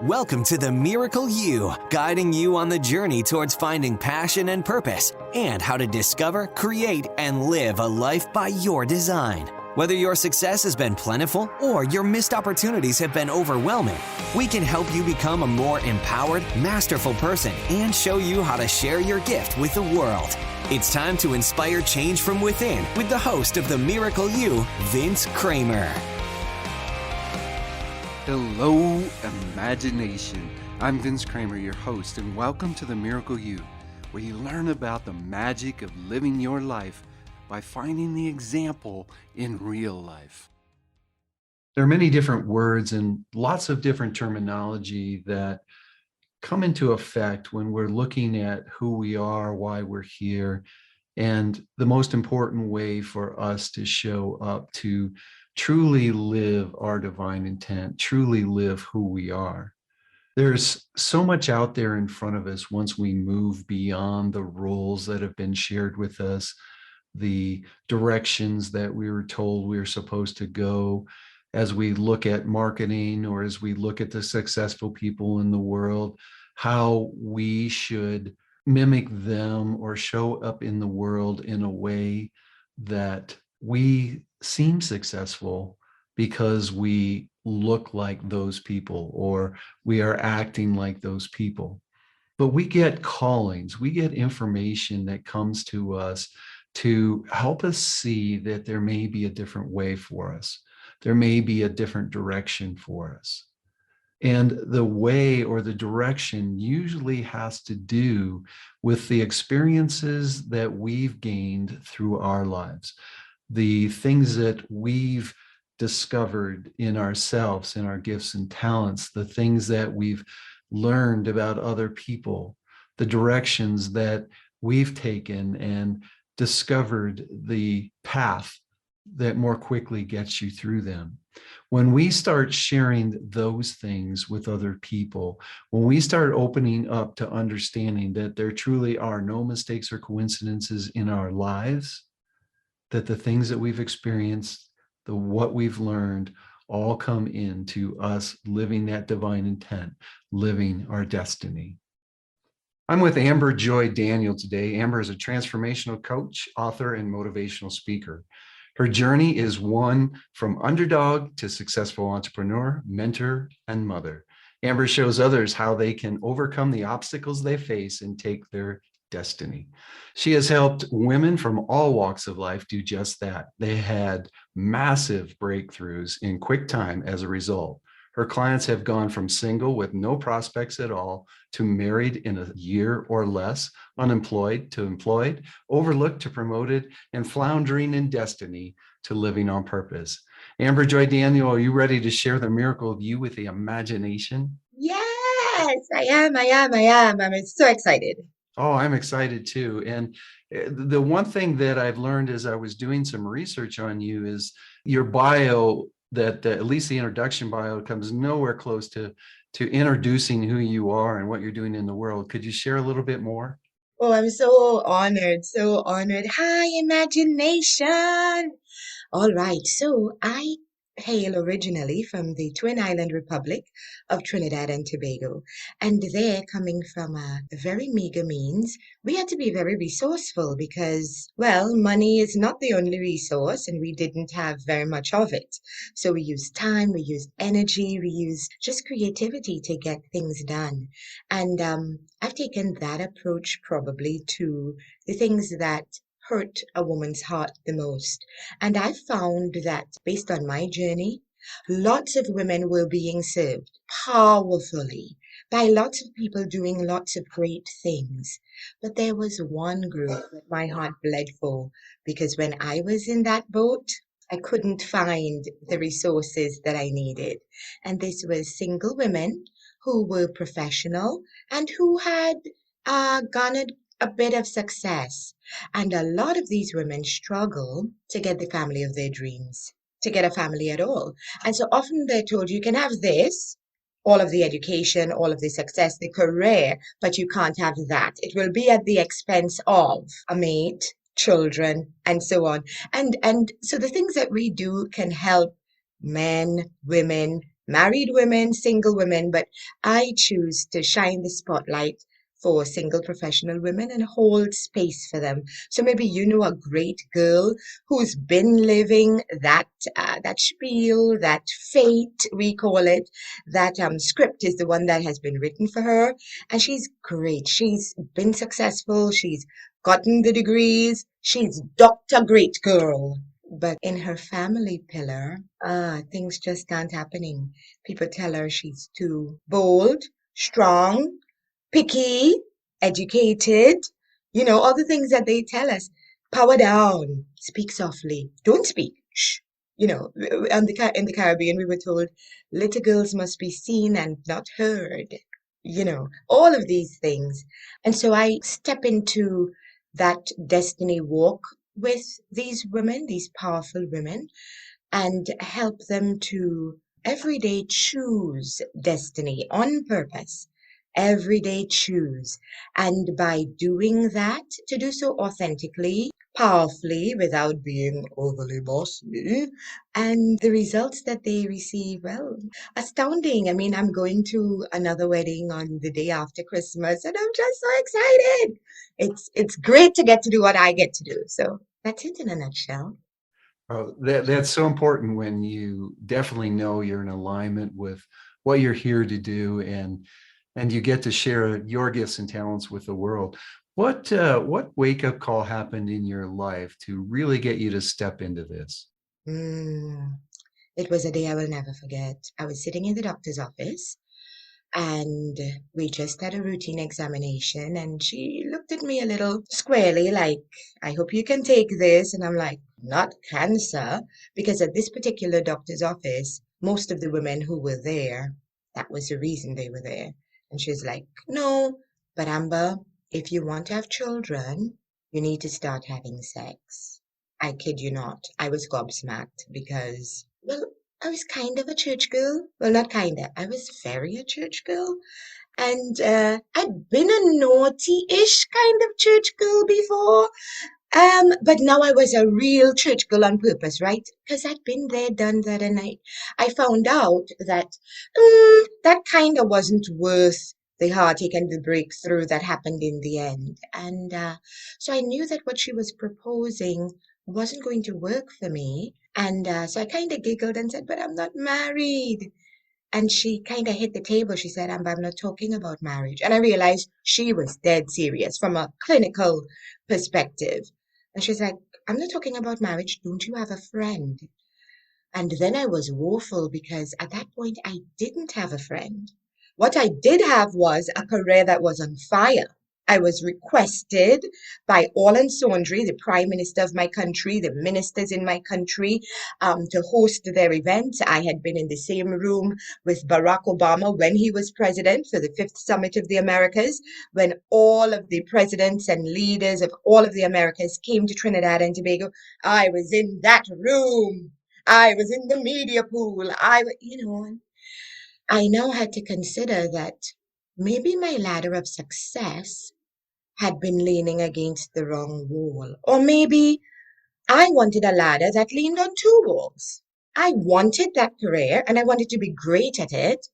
Welcome to the Miracle You, guiding you on the journey towards finding passion and purpose and how to discover, create, and live a life by your design. Whether your success has been plentiful or your missed opportunities have been overwhelming, we can help you become a more empowered, masterful person and show you how to share your gift with the world. It's time to inspire change from within with the host of the Miracle You, Vince Kramer. Hello, imagination. I'm Vince Kramer, your host, and welcome to the Miracle You, where you learn about the magic of living your life by finding the example in real life. There are many different words and lots of different terminology that come into effect when we're looking at who we are, why we're here, and the most important way for us to show up to truly live our divine intent, truly live who we are. There's so much out there in front of us once we move beyond the roles that have been shared with us, the directions that we were told we were supposed to go as we look at marketing or as we look at the successful people in the world, how we should mimic them or show up in the world in a way that we seem successful because we look like those people or we are acting like those people. But we get callings, we get information that comes to us to help us see that there may be a different way for us. There may be a different direction for us. And the way or the direction usually has to do with the experiences that we've gained through our lives, the things that we've discovered in ourselves, in our gifts and talents, the things that we've learned about other people, the directions that we've taken and discovered the path that more quickly gets you through them. When we start sharing those things with other people, when we start opening up to understanding that there truly are no mistakes or coincidences in our lives, that the things that we've experienced, what we've learned, all come into us living that divine intent, living our destiny. I'm with Amber Joy Daniel today. Amber is a transformational coach, author, and motivational speaker. Her journey is one from underdog to successful entrepreneur, mentor, and mother. Amber shows others how they can overcome the obstacles they face and take their destiny. She has helped women from all walks of life do just that. They had massive breakthroughs in quick time as a result. Her clients have gone from single with no prospects at all to married in a year or less, unemployed to employed, overlooked to promoted, and floundering in destiny to living on purpose. Amber Joy Daniel, are you ready to share the miracle of you with the imagination? Yes, I am. I'm so excited. Oh, I'm excited too. And the one thing that I've learned as I was doing some research on you is your bio, that at least the introduction bio, comes nowhere close to introducing who you are and what you're doing in the world. Could you share a little bit more? Oh, I'm so honored, so honored. Hi, imagination. All right, so I hail originally from the Twin Island Republic of Trinidad and Tobago. And there, coming from a very meager means, we had to be very resourceful because, well, money is not the only resource, and we didn't have very much of it. So we used time, we used energy, we used just creativity to get things done. And I've taken that approach probably to the things that hurt a woman's heart the most. And I found that based on my journey, lots of women were being served powerfully by lots of people doing lots of great things. But there was one group that my heart bled for because when I was in that boat, I couldn't find the resources that I needed. And this was single women who were professional and who had garnered a bit of success. And a lot of these women struggle to get the family of their dreams, to get a family at all. And so often they're told you can have this, all of the education, all of the success, the career, but you can't have that. It will be at the expense of a mate, children, and so on. And so the things that we do can help men, women, married women, single women, but I choose to shine the spotlight for single professional women and hold space for them. So maybe you know a great girl who's been living that spiel, that fate we call it, that script is the one that has been written for her, and she's great. She's been successful. She's gotten the degrees. She's Dr. Great Girl. But in her family pillar, things just aren't happening. People tell her she's too bold, strong, picky, educated, all the things that they tell us. Power down, speak softly, don't speak. Shh. In the Caribbean, we were told little girls must be seen and not heard. All of these things. And so I step into that destiny walk with these women, these powerful women, and help them to every day choose destiny on purpose. Every day choose. And by doing that, to do so authentically, powerfully, without being overly bossy, and the results that they receive, well, astounding. I mean, I'm going to another wedding on the day after Christmas, and I'm just so excited. It's great to get to do what I get to do. So that's it in a nutshell. Oh, that's so important when you definitely know you're in alignment with what you're here to do, and you get to share your gifts and talents with the world. What wake up call happened in your life to really get you to step into this? Mm, it was a day I will never forget. I was sitting in the doctor's office and we just had a routine examination, and she looked at me a little squarely like, I hope you can take this. And I'm like, not cancer, because at this particular doctor's office, most of the women who were there, that was the reason they were there. And she's like, no, but Amber, if you want to have children, you need to start having sex. I kid you not. I was gobsmacked because, well, I was kind of a church girl. Well, not kind of. I was very a church girl. And I'd been a naughty-ish kind of church girl before. But now I was a real church girl on purpose, right? Because I'd been there, done that, and I found out that that kind of wasn't worth the heartache and the breakthrough that happened in the end. And so I knew that what she was proposing wasn't going to work for me. And so I kind of giggled and said, but I'm not married. And she kind of hit the table. She said, I'm not talking about marriage. And I realized she was dead serious from a clinical perspective. And she's like, I'm not talking about marriage. Don't you have a friend? And then I was woeful because at that point I didn't have a friend. What I did have was a career that was on fire. I was requested by all and sundry, the prime minister of my country, the ministers in my country, to host their events. I had been in the same room with Barack Obama when he was president for the Fifth Summit of the Americas, when all of the presidents and leaders of all of the Americas came to Trinidad and Tobago. I was in that room. I was in the media pool. I now had to consider that maybe my ladder of success had been leaning against the wrong wall. Or maybe I wanted a ladder that leaned on two walls. I wanted that career and I wanted to be great at it.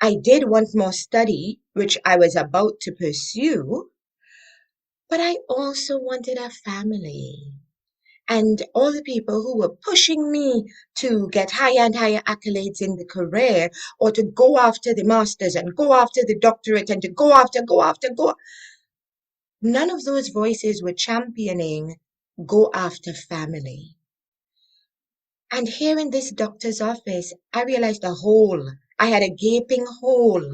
I did want more study, which I was about to pursue, but I also wanted a family. And all the people who were pushing me to get higher and higher accolades in the career, or to go after the masters and go after the doctorate and to go. None of those voices were championing go after family. And here in this doctor's office, I realized a hole. I had a gaping hole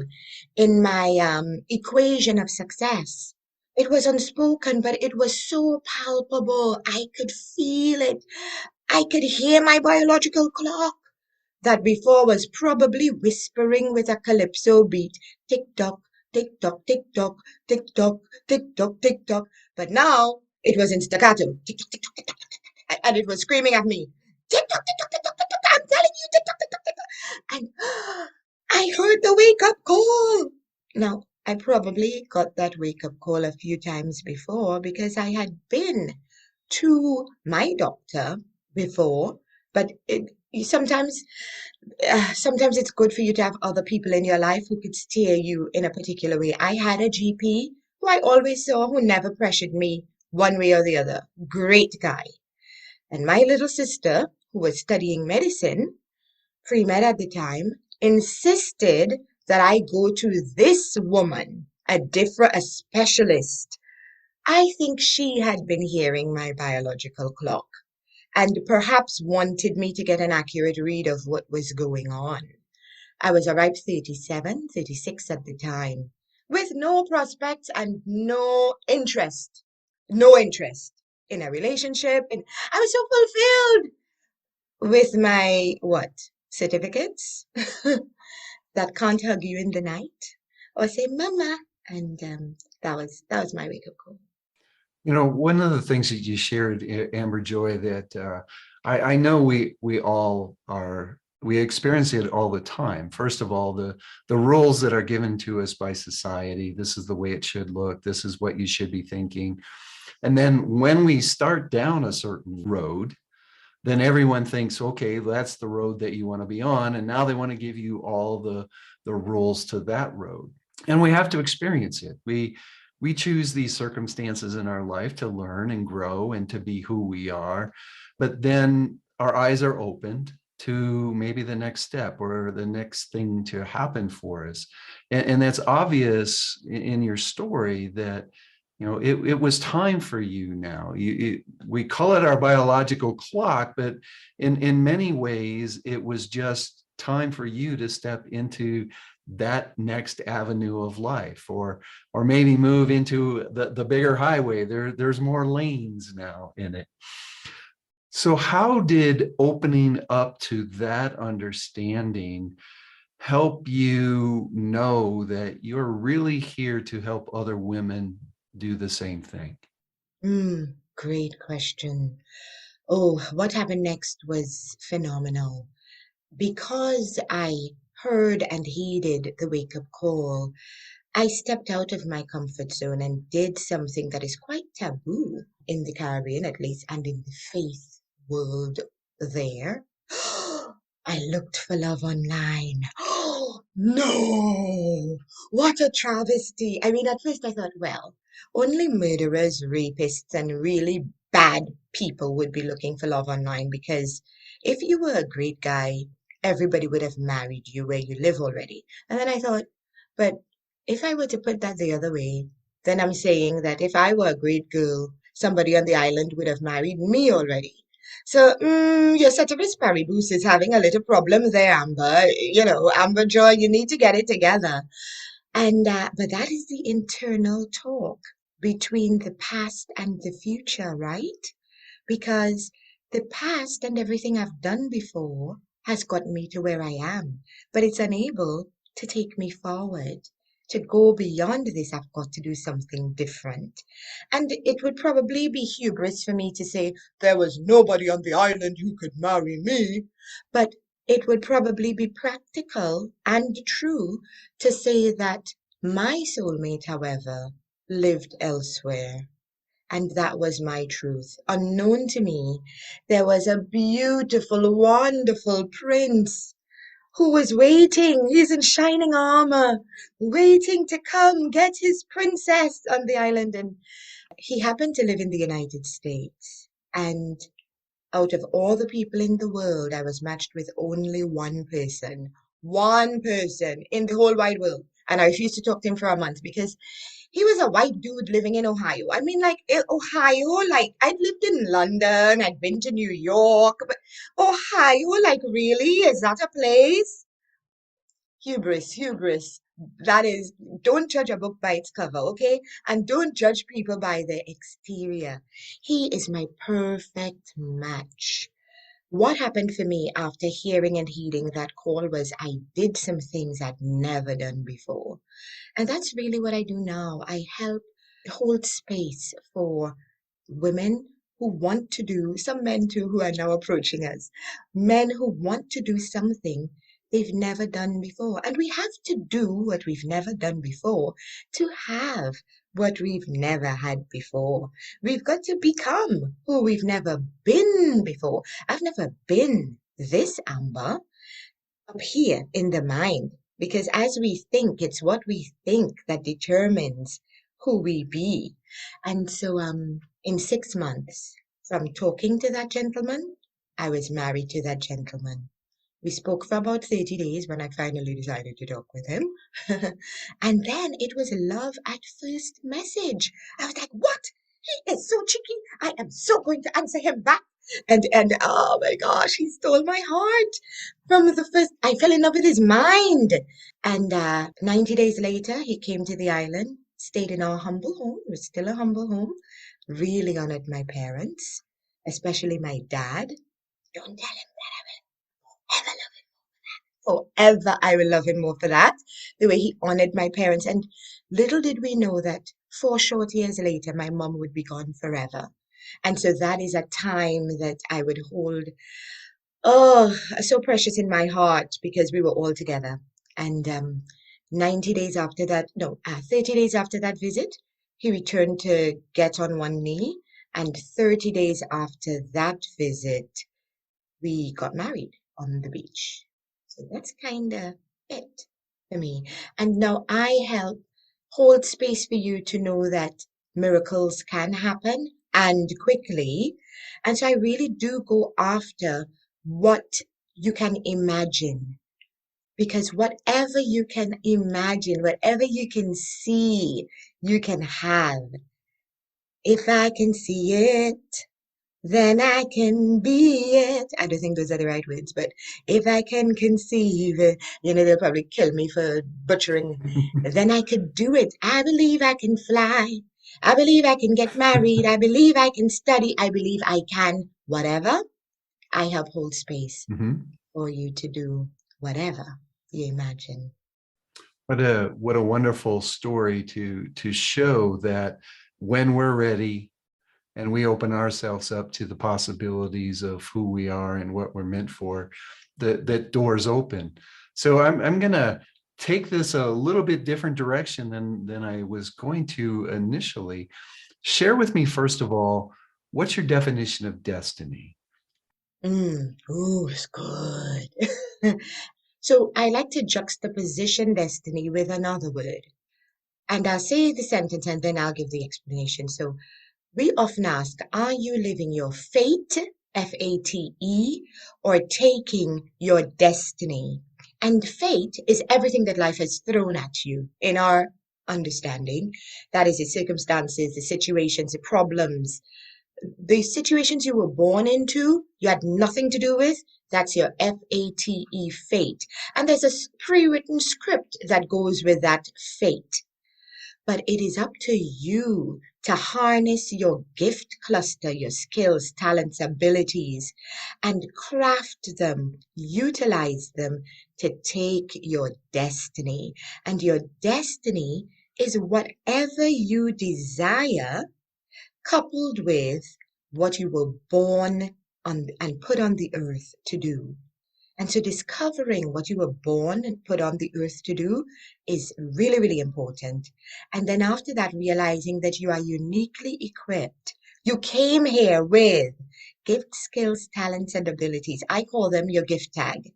in my equation of success. It was unspoken, but it was so palpable. I could feel it. I could hear my biological clock that before was probably whispering with a calypso beat. Tick tock, tick tock, tick tock, tick tock, tick tock, tick tock. But now it was in staccato. Tick tock, tick tock, tick tock, and it was screaming at me. Tick tock, tick tock, tick tock, tick tock. I'm telling you, tick tock, tick tock, tick tock. And I heard the wake up call. Now, I probably got that wake up call a few times before because I had been to my doctor before, but sometimes sometimes it's good for you to have other people in your life who could steer you in a particular way. I had a GP who I always saw who never pressured me one way or the other. Great guy. And my little sister, who was studying medicine, pre-med at the time, insisted that I go to this woman, a specialist. I think she had been hearing my biological clock and perhaps wanted me to get an accurate read of what was going on. I was a ripe 37, 36 at the time, with no prospects and no interest in a relationship. And I was so fulfilled with my, what, certificates that can't hug you in the night or say, Mama. And that was my wake-up call. One of the things that you shared, Amber Joy, that I know we all are, we experience it all the time. First of all, the rules that are given to us by society, this is the way it should look, this is what you should be thinking. And then when we start down a certain road, then everyone thinks, okay, that's the road that you want to be on. And now they want to give you all the rules to that road. And we have to experience it. We choose these circumstances in our life to learn and grow and to be who we are. But then our eyes are opened to maybe the next step or the next thing to happen for us. And that's obvious in your story that it was time for you now. We call it our biological clock, but in many ways, it was just time for you to step into that next avenue of life, or maybe move into the bigger highway. There's more lanes now in it. So how did opening up to that understanding help you know that you're really here to help other women do the same thing? Great question. Oh, what happened next was phenomenal. Because I heard and heeded the wake-up call, I stepped out of my comfort zone and did something that is quite taboo in the Caribbean, at least, and in the faith world there. I looked for love online. No! What a travesty! I mean, at first I thought, well, only murderers, rapists, and really bad people would be looking for love online, because if you were a great guy, everybody would have married you where you live already. And then I thought, but if I were to put that the other way, then I'm saying that if I were a great girl, somebody on the island would have married me already. So, your ceteris paribus is having a little problem there, Amber. Amber Joy, you need to get it together. And but that is the internal talk between the past and the future, right? Because the past and everything I've done before has got me to where I am, but it's unable to take me forward. To go beyond this, I've got to do something different. And it would probably be hubris for me to say there was nobody on the island who could marry me, but it would probably be practical and true to say that my soulmate, however, lived elsewhere. And that was my truth. Unknown to me, there was a beautiful, wonderful prince who was waiting. He's in shining armor, waiting to come get his princess on the island. And he happened to live in the United States. And out of all the people in the world, I was matched with only one person in the whole wide world. And I refused to talk to him for a month because he was a white dude living in Ohio. I mean, like, Ohio, like, I'd lived in London, I'd been to New York, but Ohio, like, really? Is that a place? Hubris. That is, don't judge a book by its cover, okay? And don't judge people by their exterior. He is my perfect match. What happened for me after hearing and heeding that call was I did some things I'd never done before. And that's really what I do now. I help hold space for women who want to do, some men too who are now approaching us, men who want to do something they've never done before. And we have to do what we've never done before to have what we've never had before. We've got to become who we've never been before. I've never been this Amber up here in the mind. Because as we think, it's what we think that determines who we be. And so in 6 months from talking to that gentleman, I was married to that gentleman. We spoke for about 30 days when I finally decided to talk with him. And then it was love at first message. I was like, what? He is so cheeky. I am so going to answer him back. And oh my gosh, he stole my heart. From the first, I fell in love with his mind. And 90 days later, he came to the island, stayed in our humble home. It was still a humble home. Really honored my parents, especially my dad. Don't tell him that I will ever love forever. I will love him more for that. The way he honored my parents. And little did we know that 4 short years later, my mom would be gone forever. And so that is a time that I would hold, oh, so precious in my heart because we were all together. And 90 days after that, no, 30 days after that visit, he returned to get on one knee. And 30 days after that visit, we got married on the beach. So that's kind of it for me. And now I help hold space for you to know that miracles can happen and quickly. And so I really do go after what you can imagine. Because whatever you can imagine, whatever you can see, you can have. If I can see it, then I can be it. I don't think those are the right words, but if I can conceive it, they'll probably kill me for butchering. Then I could do it. I believe I can fly. I believe I can get married. I believe I can study. I believe I can whatever. I help hold space Mhm. for you to do whatever you imagine. What a wonderful story to show that when we're ready and we open ourselves up to the possibilities of who we are and what we're meant for, that doors open. So I'm gonna take this a little bit different direction than I was going to initially. Share with me, first of all, what's your definition of destiny? Ooh, it's good. So I like to juxtaposition destiny with another word. And I'll say the sentence and then I'll give the explanation. So we often ask, are you living your fate, Fate, or taking your destiny? And fate is everything that life has thrown at you in our understanding. That is the circumstances, the situations, the problems, the situations you were born into, you had nothing to do with. That's your Fate, fate. And there's a pre-written script that goes with that fate. But it is up to you to harness your gift cluster, your skills, talents, abilities, and craft them, utilize them to take your destiny. And your destiny is whatever you desire, coupled with what you were born on and put on the earth to do. And so discovering what you were born and put on the earth to do is really, really important. And then after that, realizing that you are uniquely equipped. You came here with gift, skills, talents, and abilities. I call them your gift tag.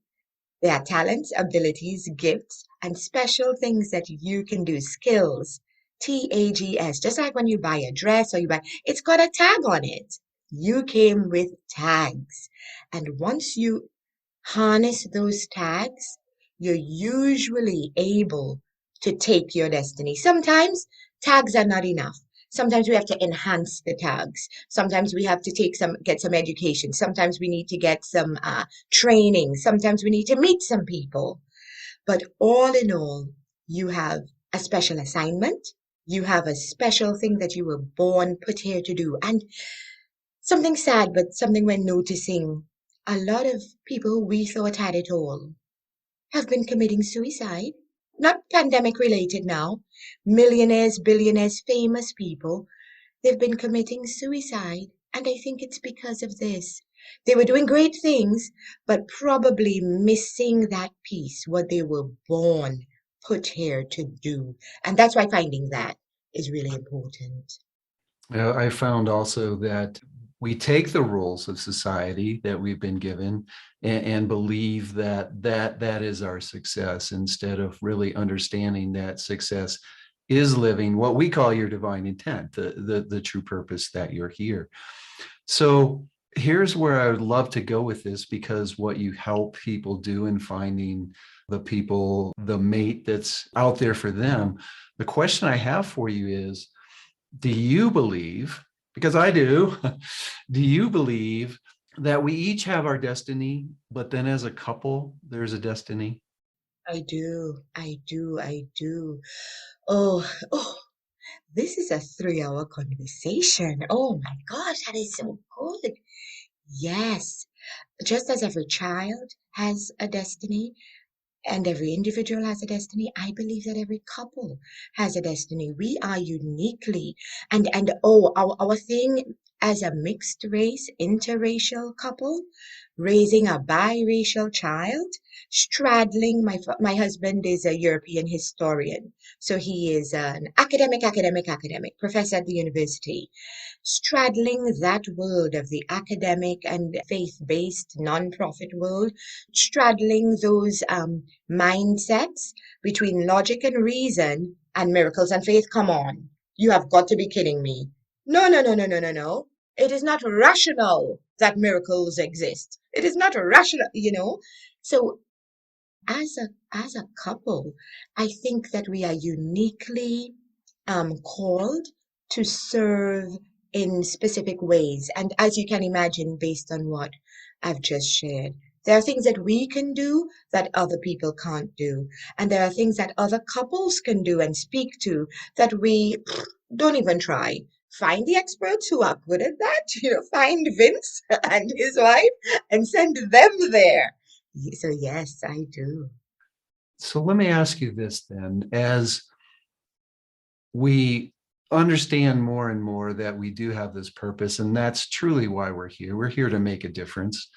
They are talents, abilities, gifts, and special things that you can do. Skills, TAGS. Just like when you buy a dress or it's got a tag on it. You came with tags. And once you harness those tags, you're usually able to take your destiny. Sometimes tags are not enough. Sometimes we have to enhance the tags. Sometimes we have to get some education. Sometimes we need to get some training. Sometimes we need to meet some people. But all in all, you have a special assignment. You have a special thing that you were born, put here to do. And something sad, but something we're noticing, a lot of people we thought had it all have been committing suicide. Not pandemic related now. Millionaires, billionaires, famous people, they've been committing suicide. And I think it's because of this. They were doing great things, but probably missing that piece, what they were born, put here to do. And that's why finding that is really important. I found also that we take the rules of society that we've been given and believe that is our success, instead of really understanding that success is living what we call your divine intent, the true purpose that you're here. So here's where I would love to go with this, because what you help people do in finding the mate that's out there for them. The question I have for you is, do you believe, because I do, do you believe that we each have our destiny, but then as a couple, there's a destiny? I do. I do. I do. Oh, oh, this is a 3 hour conversation. Oh my gosh, that is so good. Yes. Just as every child has a destiny, and every individual has a destiny, I believe that every couple has a destiny. We are uniquely, and oh, our thing as a mixed race, interracial couple, raising a biracial child, straddling my husband is a European historian. So he is an academic professor at the university, straddling that world of the academic and faith-based nonprofit world, straddling those mindsets between logic and reason and miracles and faith. Come on. You have got to be kidding me. No, no, no, no, no, no, no. It is not rational that miracles exist. It is not rational. So as a couple, I think that we are uniquely called to serve in specific ways. And as you can imagine, based on what I've just shared, there are things that we can do that other people can't do. And there are things that other couples can do and speak to that we don't even try. Find the experts who are good at that, find Vince and his wife and send them there. So yes, I do. So let me ask you this then. As we understand more and more that we do have this purpose, and that's truly why we're here. We're here to make a difference,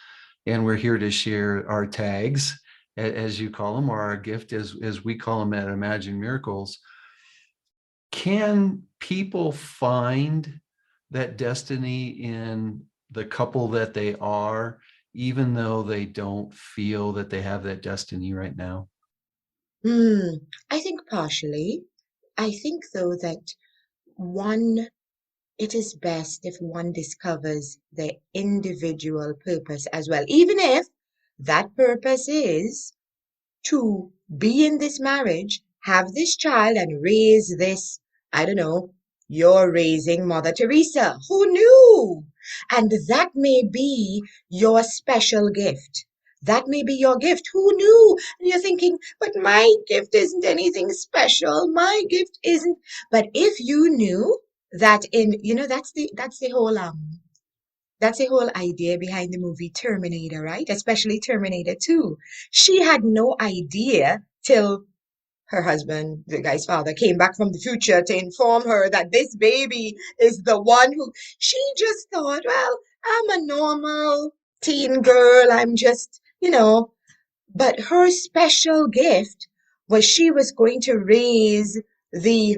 and we're here to share our tags, as you call them, or our gift, as we call them at Imagine Miracles. Can people find that destiny in the couple that they are, even though they don't feel that they have that destiny right now? Hmm, I think partially. I think though that one, it is best if one discovers their individual purpose as well, even if that purpose is to be in this marriage, have this child, and raise this, I don't know, you're raising Mother Teresa. Who knew? And that may be your special gift. That may be your gift. Who knew? And you're thinking, but my gift isn't anything special. My gift isn't. But if you knew that that's the whole idea behind the movie Terminator, right? Especially Terminator 2. She had no idea till her husband, the guy's father, came back from the future to inform her that this baby is the one who she just thought, well, I'm a normal teen girl. I'm just. But her special gift was she was going to raise the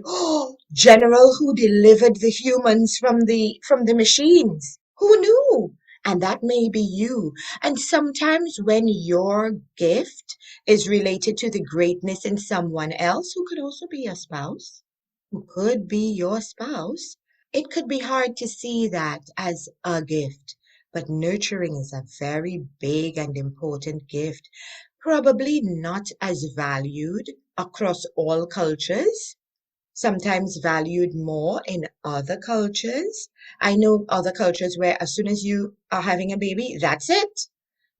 general who delivered the humans from the machines. Who knew? And that may be you. And sometimes when your gift is related to the greatness in someone else who could also be your spouse, who could be your spouse, it could be hard to see that as a gift. But nurturing is a very big and important gift, probably not as valued across all cultures, sometimes valued more in other cultures. I know other cultures where as soon as you are having a baby, that's it.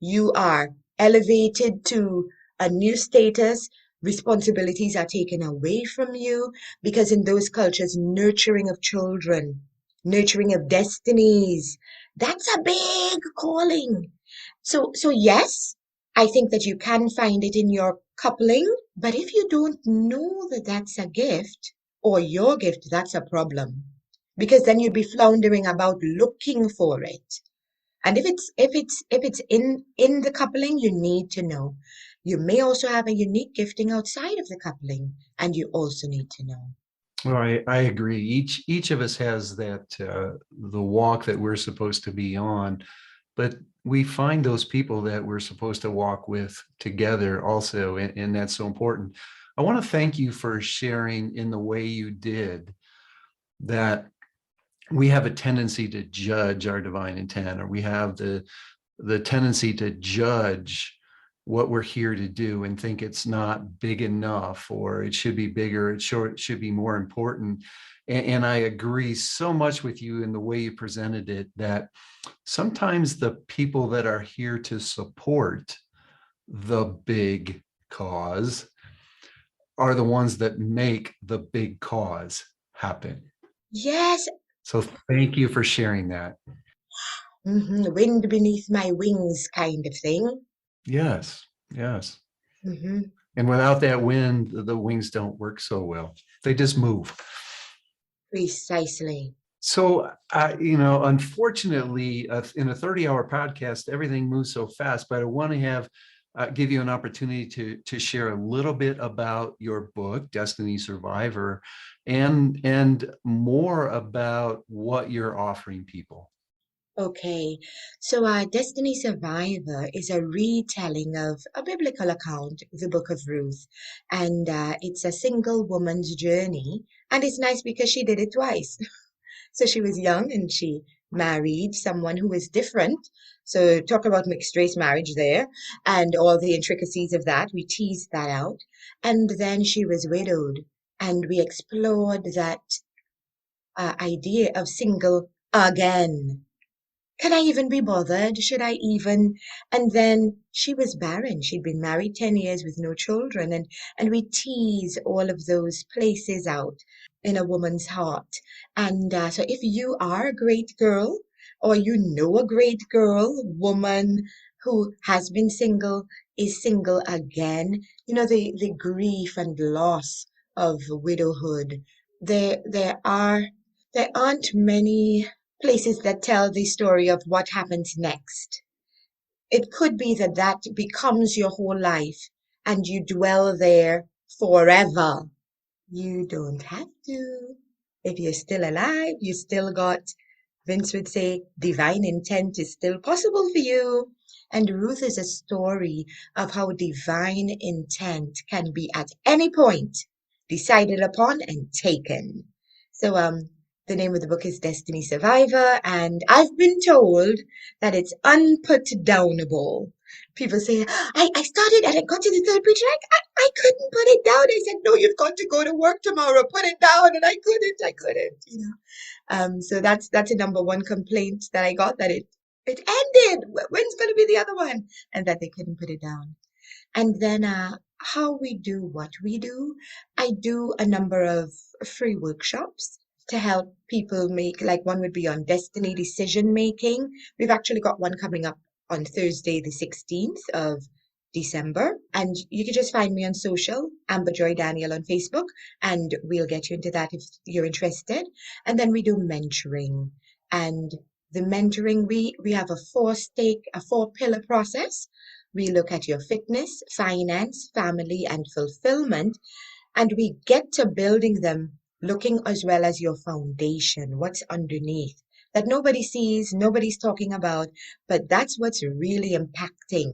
You are elevated to a new status. Responsibilities are taken away from you because in those cultures, nurturing of children, nurturing of destinies, that's a big calling. So yes, I think that you can find it in your coupling, but if you don't know that that's a gift or your gift, that's a problem. Because then you'd be floundering about looking for it. And if it's in the coupling, you need to know. You may also have a unique gifting outside of the coupling, and you also need to know. Well, I agree. Each of us has that the walk that we're supposed to be on, but we find those people that we're supposed to walk with together also, and that's so important. I want to thank you for sharing in the way you did that we have a tendency to judge our divine intent, or we have the tendency to judge what we're here to do and think it's not big enough, or it should be bigger, it should be more important. And I agree so much with you in the way you presented it, that sometimes the people that are here to support the big cause are the ones that make the big cause happen. Yes. So thank you for sharing that. Wind beneath my wings kind of thing. Yes, yes. hmm And without that wind, the wings don't work so well. They just move. Precisely. So, unfortunately, in a 30-hour podcast, everything moves so fast, but I want to give you an opportunity to share a little bit about your book, Destiny Survivor, and more about what you're offering people. Okay, so Destiny Survivor is a retelling of a biblical account, the Book of Ruth, and it's a single woman's journey, and it's nice because she did it twice. So she was young and she married someone who was different. So talk about mixed race marriage there and all the intricacies of that. We teased that out. And then she was widowed and we explored that idea of single again. Can I even be bothered? Should I even? And then she was barren. She'd been married 10 years with no children. And we tease all of those places out in a woman's heart. And so if you are a great girl or you know a great girl, woman who has been single, is single again, the grief and loss of widowhood, there there aren't many places that tell the story of what happens next. It could be that that becomes your whole life and you dwell there forever. You don't have to. If you're still alive, you still got, Vince would say, divine intent is still possible for you. And Ruth is a story of how divine intent can be at any point decided upon and taken. So, the name of the book is Destiny Survivor, and I've been told that it's unput downable. People say, I started and I got to the third page and I couldn't put it down. I said, no, you've got to go to work tomorrow. Put it down. And I couldn't. So that's a number one complaint that I got, that it ended. When's going to be the other one? And that they couldn't put it down. And then how we do what we do, I do a number of free workshops to help people make, like one would be on destiny decision making. We've actually got one coming up on Thursday, the 16th of December. And you can just find me on social, Amber Joy Daniel on Facebook, and we'll get you into that if you're interested. And then we do mentoring. And the mentoring, we have a four pillar process. We look at your fitness, finance, family, and fulfillment, and we get to building them looking as well as your foundation, what's underneath that nobody sees, nobody's talking about, but that's what's really impacting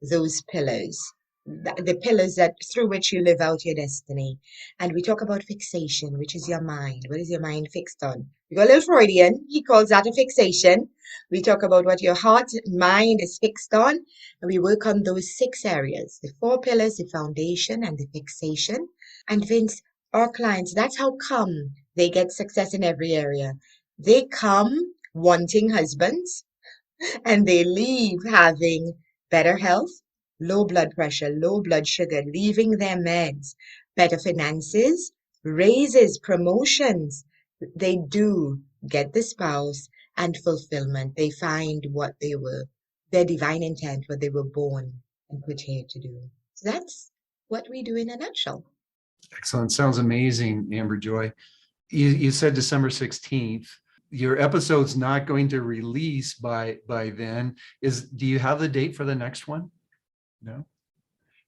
those pillars, the pillars that through which you live out your destiny. And we talk about fixation, which is your mind. What is your mind fixed on? We go a little Freudian. He calls that a fixation. We talk about what your heart, mind is fixed on, and we work on those six areas, the four pillars, the foundation, and the fixation. And Vince, our clients, that's how come they get success in every area. They come wanting husbands and they leave having better health, low blood pressure, low blood sugar, leaving their meds, better finances, raises, promotions. They do get the spouse and fulfillment. They find what they were, their divine intent, what they were born and put here to do. So that's what we do in a nutshell. Excellent. Sounds amazing, Amber Joy. You said December 16th. Your episode's not going to release by then. Do you have the date for the next one? No?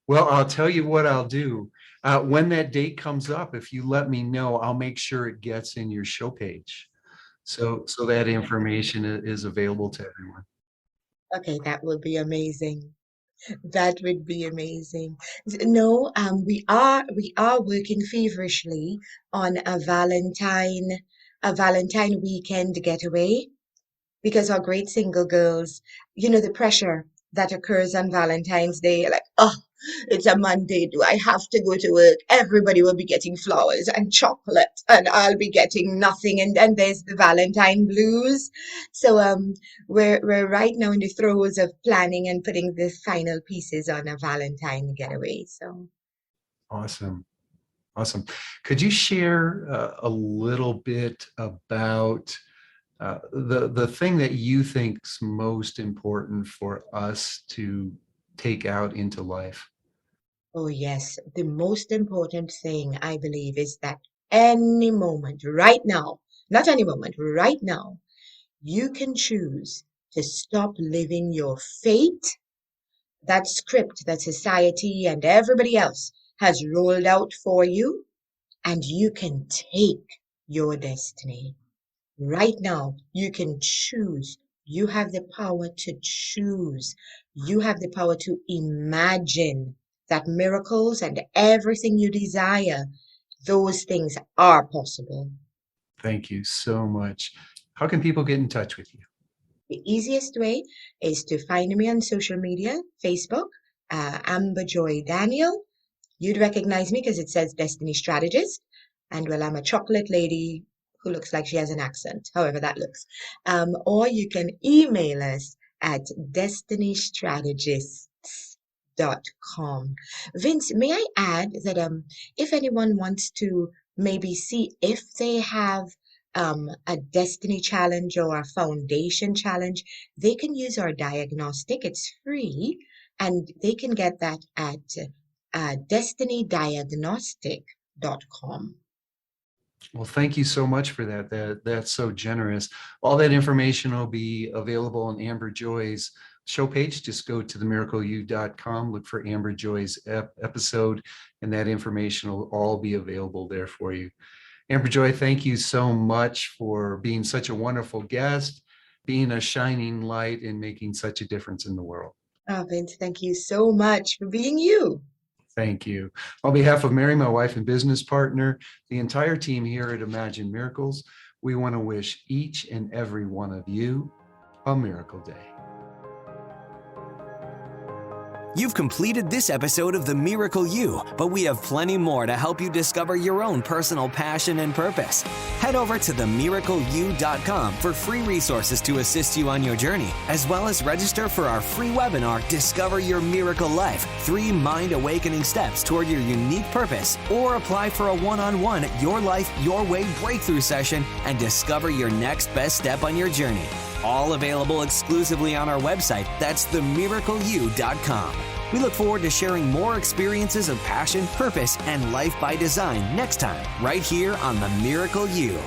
Well, I'll tell you what I'll do. When that date comes up, if you let me know, I'll make sure it gets in your show page. So that information is available to everyone. Okay, that would be amazing. That would be amazing. No, we are working feverishly on a Valentine weekend getaway because our great single girls, the pressure that occurs on Valentine's Day, like, oh, it's a Monday. Do I have to go to work? Everybody will be getting flowers and chocolate, and I'll be getting nothing. And there's the Valentine blues. So we're right now in the throes of planning and putting the final pieces on a Valentine getaway. So. Awesome. Awesome. Could you share a little bit about the thing that you think's most important for us to take out into life? Oh, yes. The most important thing, I believe, is that any moment, right now, not any moment, right now, you can choose to stop living your fate, that script that society and everybody else has rolled out for you, and you can take your destiny. Right now, you can choose. You have the power to choose. You have the power to imagine that miracles and everything you desire, those things are possible. Thank you so much. How can people get in touch with you? The easiest way is to find me on social media, Facebook, Amber Joy Daniel. You'd recognize me because it says Destiny Strategist. And well, I'm a chocolate lady who looks like she has an accent, however that looks. Or you can email us at destinystrategists.com. Vince, may I add that if anyone wants to maybe see if they have a destiny challenge or a foundation challenge, they can use our diagnostic. It's free, and they can get that at destinydiagnostic.com. Well, thank you so much for that. That's so generous. All that information will be available on Amber Joy's show page. Just go to themiracleu.com, look for Amber Joy's episode, and that information will all be available there for you. Amber Joy, thank you so much for being such a wonderful guest, being a shining light, and making such a difference in the world. Oh, Vince, thank you so much for being you. Thank you. On behalf of Mary, my wife and business partner, the entire team here at Imagine Miracles, we want to wish each and every one of you a miracle day. You've completed this episode of The Miracle You, but we have plenty more to help you discover your own personal passion and purpose. Head over to themiracleu.com for free resources to assist you on your journey, as well as register for our free webinar, Discover Your Miracle Life, 3 Mind Awakening Steps Toward Your Unique Purpose, or apply for a one-on-one Your Life, Your Way breakthrough session and discover your next best step on your journey. All available exclusively on our website. That's themiracleu.com. We look forward to sharing more experiences of passion, purpose, and life by design next time, right here on The Miracle You.